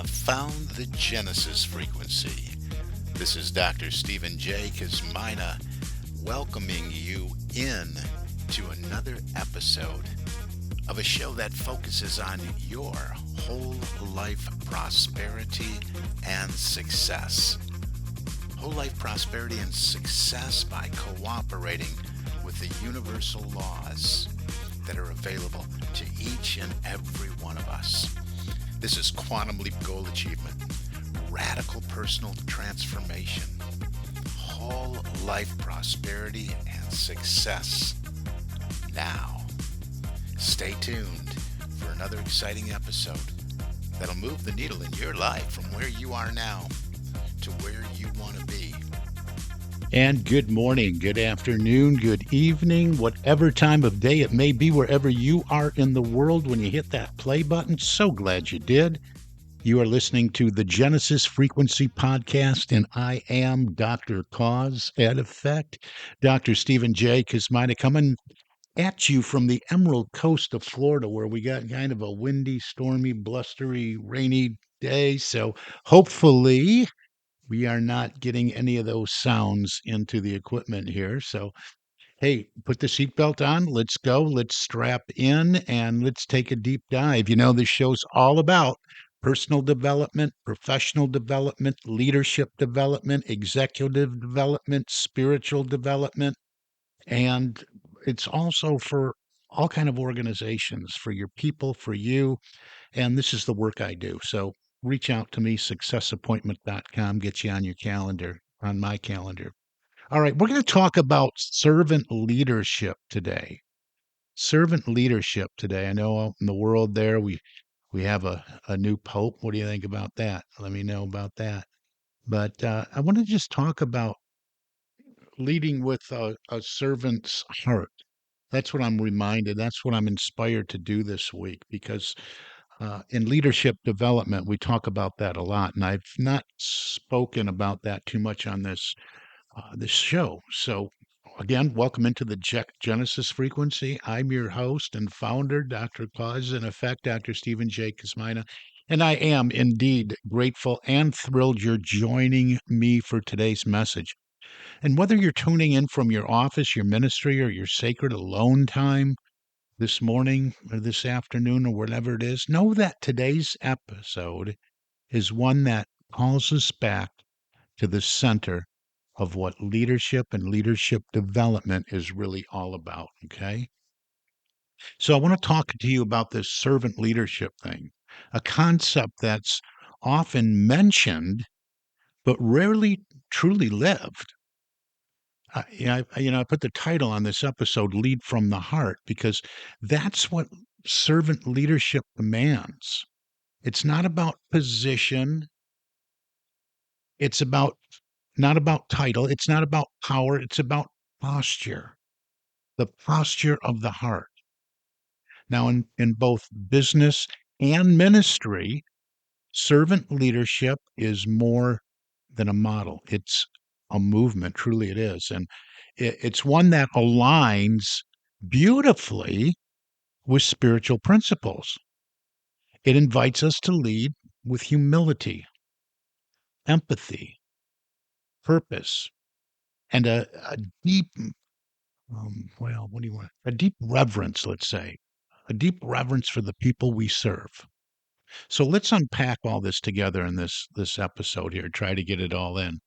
have found the Genesis frequency. This is Dr. Stephen J. Kazmina welcoming you in to another episode of a show that focuses on your whole life prosperity and success. Whole life prosperity and success by cooperating with the universal laws that are available to each and every one of us. This is Quantum Leap Goal Achievement, radical personal transformation, whole life prosperity and success. Now, stay tuned for another exciting episode that'll move the needle in your life from where you are now to where you want to be. And good morning, good afternoon, good evening, whatever time of day it may be, wherever you are in the world when you hit that play button. So glad you did. You are listening to the Genesis Frequency Podcast, and I am Dr. Cause and Effect, Dr. Stephen J. Kazmina, coming at you from the Emerald Coast of Florida, where we got kind of a windy, stormy, blustery, rainy day. So hopefully we are not getting any of those sounds into the equipment here. So, hey, put the seatbelt on. Let's go. Let's strap in and let's take a deep dive. You know, this show's all about personal development, professional development, leadership development, executive development, spiritual development, and it's also for all kind of organizations, for your people, for you, and this is the work I do. So reach out to me, successappointment.com, get you on your calendar, on my calendar. All right, we're going to talk about servant leadership today. Servant leadership today. I know in the world there we have a new pope. What do you think about that? Let me know about that. But I want to just talk about leading with a servant's heart. That's what I'm reminded. That's what I'm inspired to do this week because in leadership development, we talk about that a lot, and I've not spoken about that too much on this show. So, again, welcome into the Genesis Frequency. I'm your host and founder, Dr. Cause and Effect, Dr. Stephen J. Kazmina, and I am indeed grateful and thrilled you're joining me for today's message. And whether you're tuning in from your office, your ministry, or your sacred alone time, this morning or this afternoon or whatever it is, know that today's episode is one that calls us back to the center of what leadership and leadership development is really all about. Okay. So I want to talk to you about this servant leadership thing, a concept that's often mentioned, but rarely truly lived. I put the title on this episode, Lead from the Heart, because that's what servant leadership demands. It's not about position. It's about not about title. It's not about power. It's about posture, the posture of the heart. Now, in both business and ministry, servant leadership is more than a model. It's a movement, truly it is. And it's one that aligns beautifully with spiritual principles. It invites us to lead with humility, empathy, purpose, and a deep, what do you want? A deep reverence, let's say, a deep reverence for the people we serve. So let's unpack all this together in this episode here. Try to get it all in.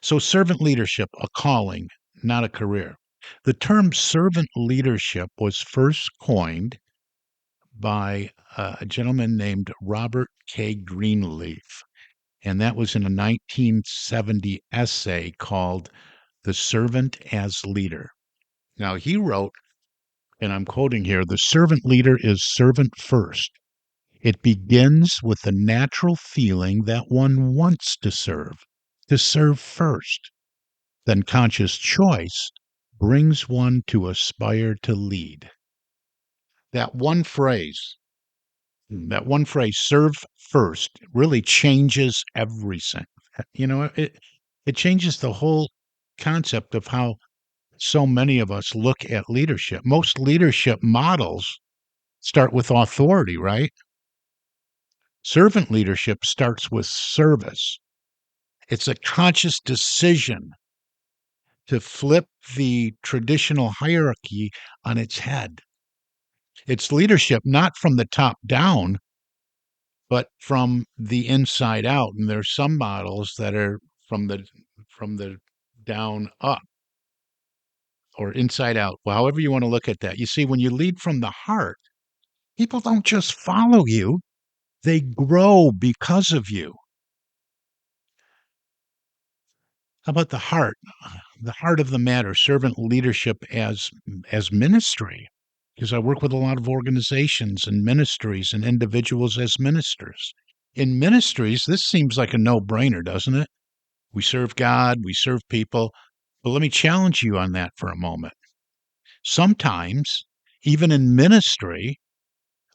So, servant leadership, a calling, not a career. The term servant leadership was first coined by a gentleman named Robert K. Greenleaf, and that was in a 1970 essay called The Servant as Leader. Now, he wrote, and I'm quoting here, the servant leader is servant first. It begins with the natural feeling that one wants to serve first. Then conscious choice brings one to aspire to lead. That one phrase, serve first, really changes everything. It changes the whole concept of how so many of us look at leadership. Most leadership models start with authority, right? Servant leadership starts with service. It's a conscious decision to flip the traditional hierarchy on its head. It's leadership not from the top down, but from the inside out. And there's some models that are from the down up or inside out. Well, however you want to look at that. You see, when you lead from the heart, people don't just follow you, they grow because of you. How about the heart? The heart of the matter, servant leadership as ministry. Because I work with a lot of organizations and ministries and individuals as ministers. In ministries, this seems like a no-brainer, doesn't it? We serve God, we serve people. But let me challenge you on that for a moment. Sometimes, even in ministry,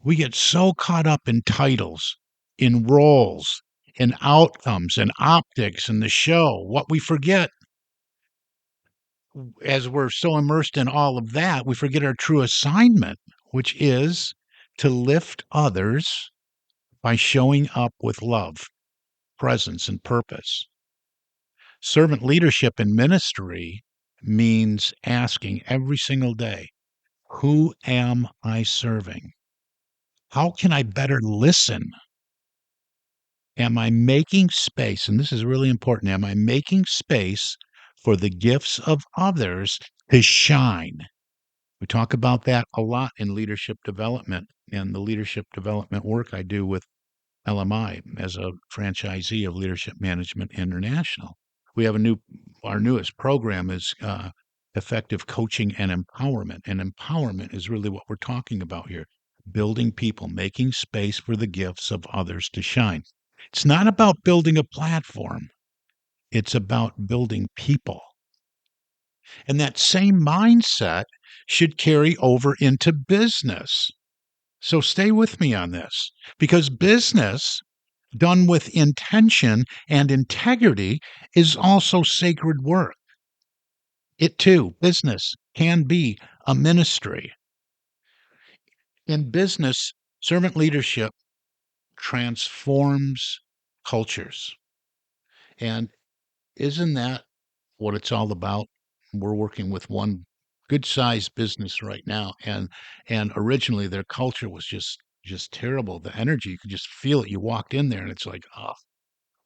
we get so caught up in titles, in roles, in outcomes, in optics, in the show. What we forget, as we're so immersed in all of that, we forget our true assignment, which is to lift others by showing up with love, presence, and purpose. Servant leadership in ministry means asking every single day, who am I serving? How can I better listen? Am I making space? And this is really important. Am I making space for the gifts of others to shine? We talk about that a lot in leadership development and the leadership development work I do with LMI as a franchisee of Leadership Management International. We have our newest program is effective coaching and empowerment. And empowerment is really what we're talking about here, building people, making space for the gifts of others to shine. It's not about building a platform, it's about building people. And that same mindset should carry over into business. So stay with me on this because business done with intention and integrity is also sacred work. It too, business can be a ministry. In business, servant leadership transforms cultures. And isn't that what it's all about? We're working with one good sized business right now and originally their culture was just terrible. The energy, you could just feel it. You walked in there and it's like, oh,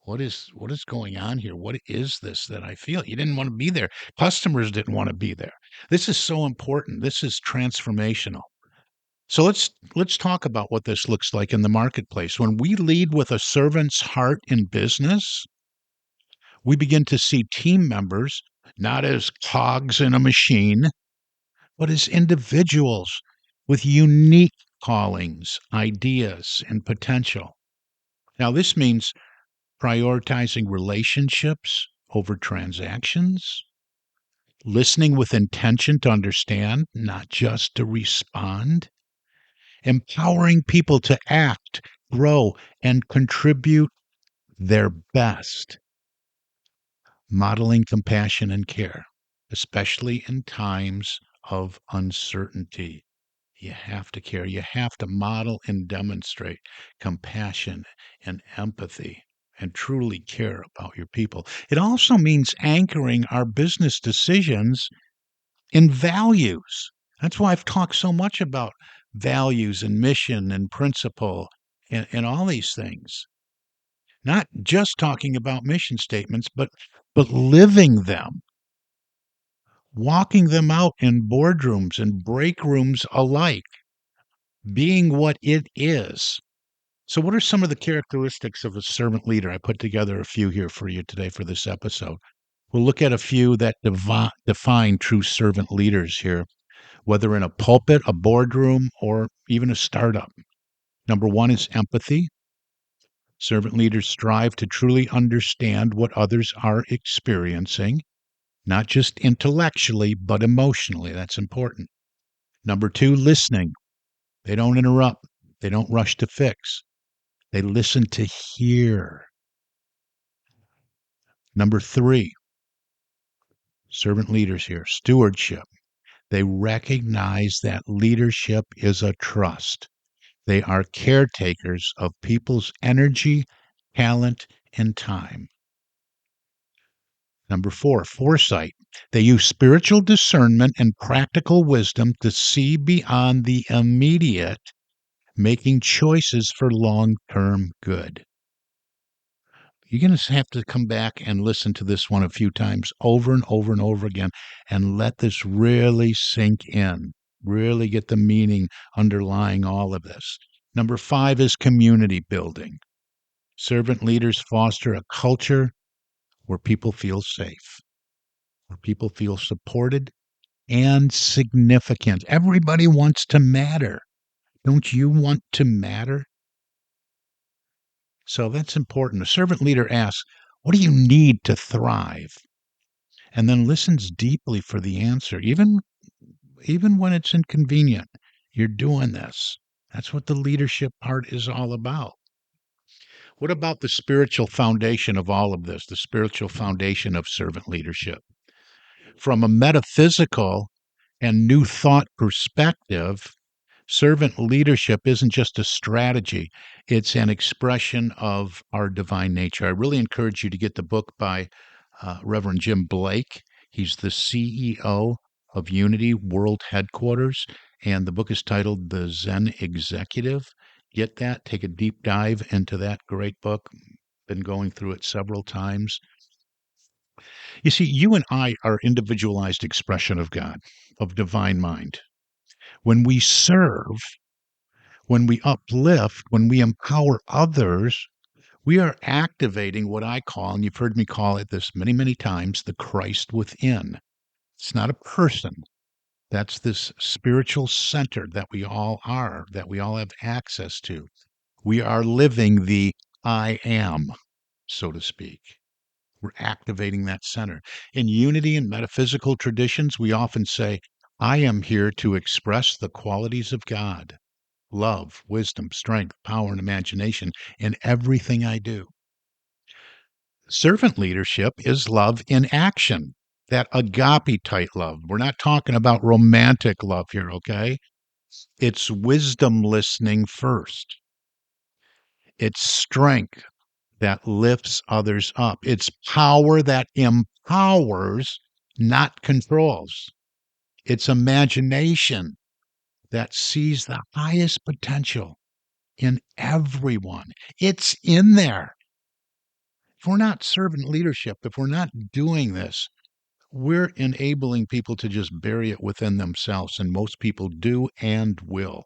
what is going on here? What is this that I feel? You didn't want to be there. Customers didn't want to be there. This is so important. This is transformational. So let's talk about what this looks like in the marketplace. When we lead with a servant's heart in business, we begin to see team members not as cogs in a machine, but as individuals with unique callings, ideas, and potential. Now, this means prioritizing relationships over transactions, listening with intention to understand, not just to respond, empowering people to act, grow, and contribute their best, modeling compassion and care, especially in times of uncertainty. You have to care. You have to model and demonstrate compassion and empathy and truly care about your people. It also means anchoring our business decisions in values. That's why I've talked so much about values and mission and principle and all these things. Not just talking about mission statements, but living them, walking them out in boardrooms and break rooms alike, being what it is. So, what are some of the characteristics of a servant leader? I put together a few here for you today for this episode. We'll look at a few that define true servant leaders here, whether in a pulpit, a boardroom, or even a startup. Number one is empathy. Servant leaders strive to truly understand what others are experiencing, not just intellectually, but emotionally. That's important. Number two, listening. They don't interrupt, they don't rush to fix, they listen to hear. Number three, servant leaders here, stewardship. They recognize that leadership is a trust. They are caretakers of people's energy, talent, and time. Number 4, foresight. They use spiritual discernment and practical wisdom to see beyond the immediate, making choices for long-term good. You're going to have to come back and listen to this one a few times over and over and over again and let this really sink in, really get the meaning underlying all of this. Number 5 is community building. Servant leaders foster a culture where people feel safe, where people feel supported and significant. Everybody wants to matter. Don't you want to matter? So that's important. A servant leader asks, what do you need to thrive? And then listens deeply for the answer, even when it's inconvenient. You're doing this. That's what the leadership part is all about. What about the spiritual foundation of all of this, the spiritual foundation of servant leadership? From a metaphysical and new thought perspective, servant leadership isn't just a strategy, it's an expression of our divine nature. I really encourage you to get the book by Reverend Jim Blake. He's the CEO of Unity World Headquarters, and the book is titled The Zen Executive. Get that, take a deep dive into that great book. Been going through it several times. You see, you and I are individualized expression of God, of divine mind. When we serve, when we uplift, when we empower others, we are activating what I call, and you've heard me call it this many, many times, the Christ within. It's not a person. That's this spiritual center that we all are, that we all have access to. We are living the I am, so to speak. We're activating that center. In unity and metaphysical traditions, we often say, I am here to express the qualities of God, love, wisdom, strength, power, and imagination in everything I do. Servant leadership is love in action, that agape type love. We're not talking about romantic love here, okay? It's wisdom listening first. It's strength that lifts others up. It's power that empowers, not controls. It's imagination that sees the highest potential in everyone. It's in there. If we're not servant leadership, if we're not doing this, we're enabling people to just bury it within themselves, and most people do and will.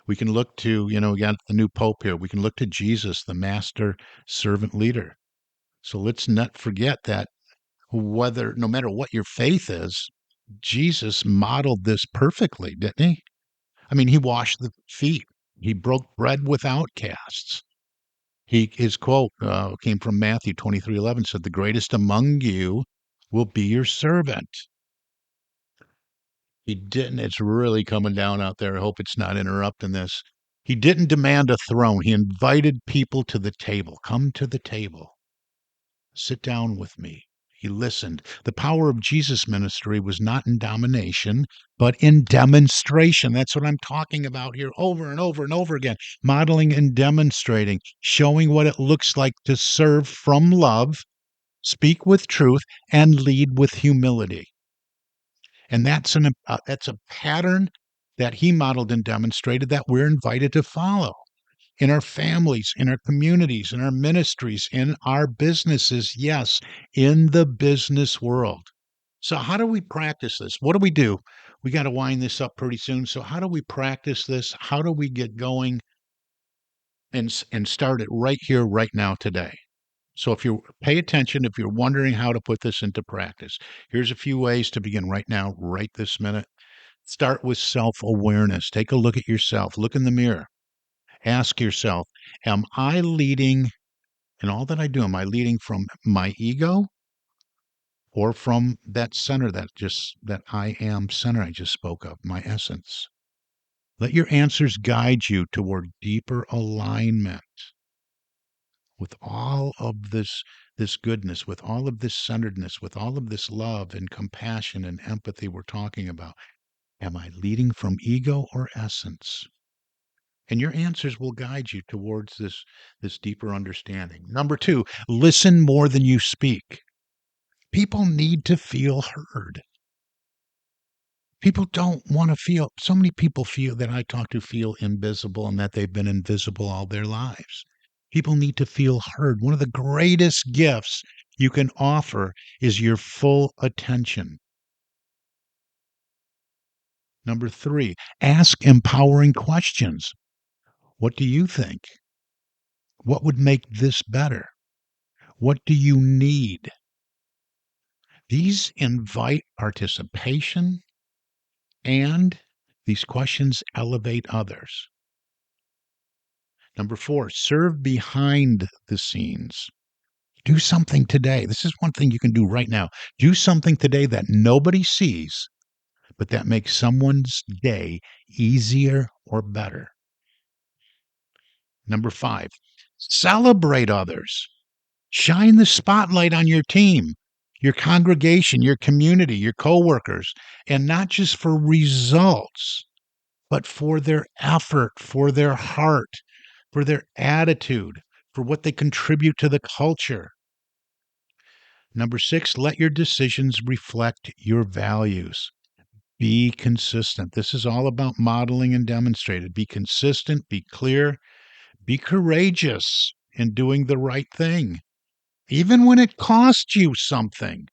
We can look to, we got the new Pope here. We can look to Jesus, the master servant leader. So let's not forget that no matter what your faith is, Jesus modeled this perfectly, didn't he? I mean, he washed the feet. He broke bread with outcasts. His quote came from Matthew 23:11, said, "The greatest among you will be your servant." He didn't. It's really coming down out there. I hope it's not interrupting this. He didn't demand a throne. He invited people to the table. Come to the table. Sit down with me. He listened. The power of Jesus' ministry was not in domination, but in demonstration. That's what I'm talking about here over and over and over again. Modeling and demonstrating, showing what it looks like to serve from love, speak with truth, and lead with humility. And that's a pattern that he modeled and demonstrated that we're invited to follow in our families, in our communities, in our ministries, in our businesses, yes, in the business world. So how do we practice this? What do we do? We got to wind this up pretty soon. So how do we practice this? How do we get going and start it right here, right now, today? So if you pay attention, if you're wondering how to put this into practice, here's a few ways to begin right now, right this minute. Start with self-awareness. Take a look at yourself. Look in the mirror. Ask yourself, am I leading in all that I do? Am I leading from my ego or from that center, that I am center I just spoke of, my essence? Let your answers guide you toward deeper alignment with all of this goodness, with all of this centeredness, with all of this love and compassion and empathy we're talking about. Am I leading from ego or essence? And your answers will guide you towards this deeper understanding. Number 2, listen more than you speak. People need to feel heard. People don't want to feel, so many people feel that I talk to feel invisible and that they've been invisible all their lives. People need to feel heard. One of the greatest gifts you can offer is your full attention. Number 3, ask empowering questions. What do you think? What would make this better? What do you need? These invite participation, and these questions elevate others. Number 4, serve behind the scenes. Do something today. This is one thing you can do right now. Do something today that nobody sees, but that makes someone's day easier or better. Number 5, celebrate others. Shine the spotlight on your team, your congregation, your community, your coworkers, and not just for results, but for their effort, for their heart, for their attitude, for what they contribute to the culture. Number 6, let your decisions reflect your values. Be consistent. This is all about modeling and demonstrating. Be consistent, be clear, be courageous in doing the right thing, even when it costs you something.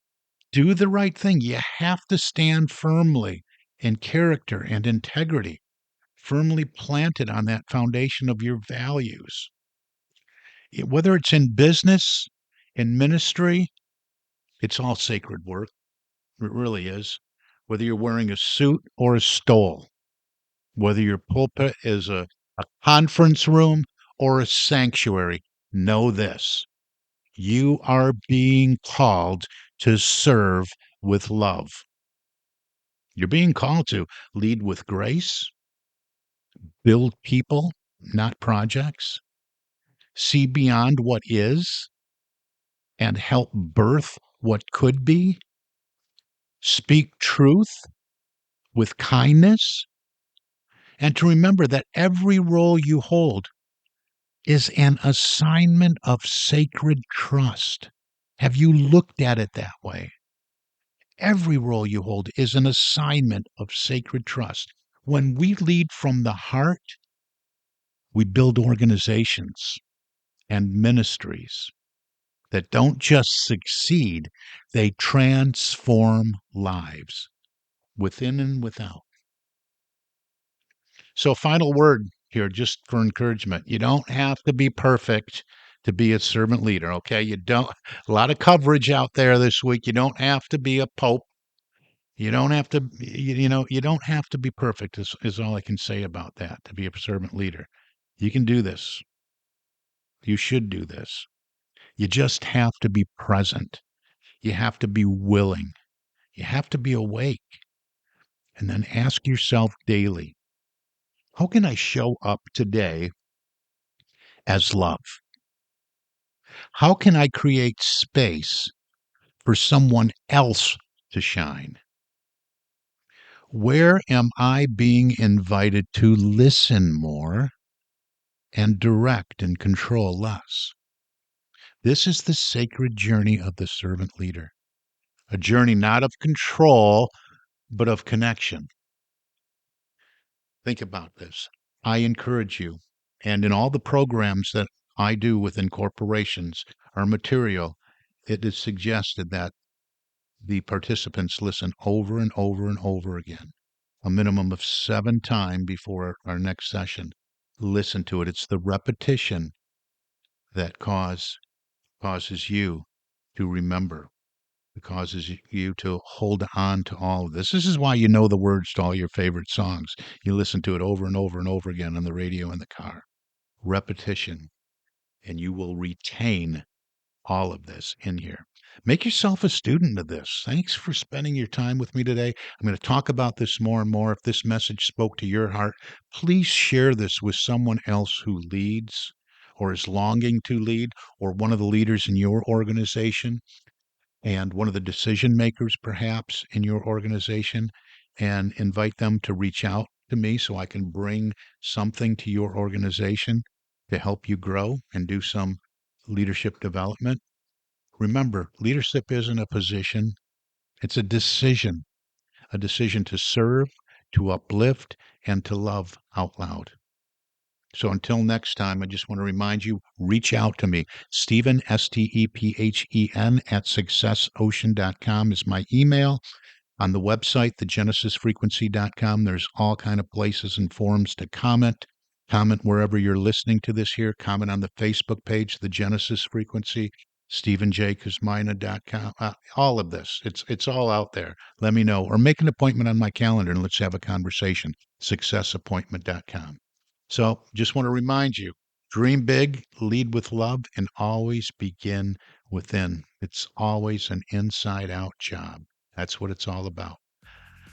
Do the right thing. You have to stand firmly in character and integrity, firmly planted on that foundation of your values. Whether it's in business, in ministry, it's all sacred work. It really is. Whether you're wearing a suit or a stole, whether your pulpit is a conference room or a sanctuary, know this: you are being called to serve with love. You're being called to lead with grace, build people, not projects, see beyond what is, and help birth what could be, speak truth with kindness, and to remember that every role you hold is an assignment of sacred trust. Have you looked at it that way? Every role you hold is an assignment of sacred trust. When we lead from the heart, we build organizations and ministries that don't just succeed, they transform lives within and without. So, final word here, just for encouragement. You don't have to be perfect to be a servant leader, okay? You don't, a lot of coverage out there this week. You don't have to be a pope. You don't have to, you don't have to be perfect, is all I can say about that, to be a servant leader. You can do this. You should do this. You just have to be present. You have to be willing. You have to be awake. And then ask yourself daily, how can I show up today as love? How can I create space for someone else to shine? Where am I being invited to listen more and direct and control less? This is the sacred journey of the servant leader, a journey not of control, but of connection. Think about this. I encourage you, and in all the programs that I do within corporations, our material, it is suggested that the participants listen over and over and over again, a minimum of 7 times before our next session. Listen to it. It's the repetition that causes you to remember. It causes you to hold on to all of this. This is why you know the words to all your favorite songs. You listen to it over and over and over again on the radio in the car. Repetition, and you will retain all of this in here. Make yourself a student of this. Thanks for spending your time with me today. I'm going to talk about this more and more. If this message spoke to your heart, please share this with someone else who leads or is longing to lead, or one of the leaders in your organization, and one of the decision makers perhaps in your organization, and invite them to reach out to me so I can bring something to your organization to help you grow and do some leadership development. Remember, leadership isn't a position, it's a decision to serve, to uplift, and to love out loud. So until next time, I just want to remind you, reach out to me. Stephen, Stephen, at successocean.com is my email. On the website, thegenesisfrequency.com, there's all kind of places and forums to comment. Comment wherever you're listening to this here. Comment on the Facebook page, The Genesis Frequency, StephenJKuzmina.com. All of this. It's all out there. Let me know. Or make an appointment on my calendar and let's have a conversation. SuccessAppointment.com. So just want to remind you, dream big, lead with love, and always begin within. It's always an inside-out job. That's what it's all about.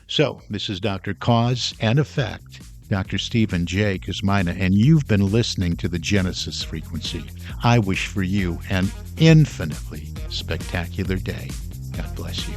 So, this is Dr. Cause and Effect, Dr. Stephen J. Kuzmina, and you've been listening to the Genesis Frequency. I wish for you an infinitely spectacular day. God bless you.